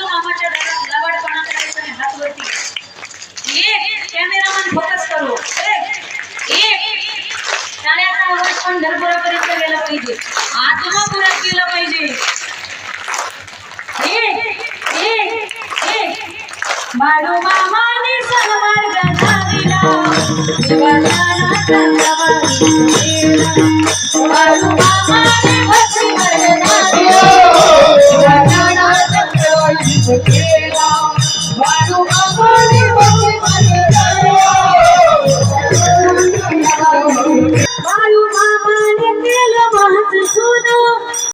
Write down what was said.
मामाच्या घरात लबाडपणा करायचा आणि हात वरती कॅमेरामॅन फोकस करू टाळ्याचा आवाज पंढरपुरापर्यंत गेला पाहिजे आत्मापुरात गेला पाहिजे बाळू मामाने सनमार्ग धाविला देवाचा नाचा बाळू मामाने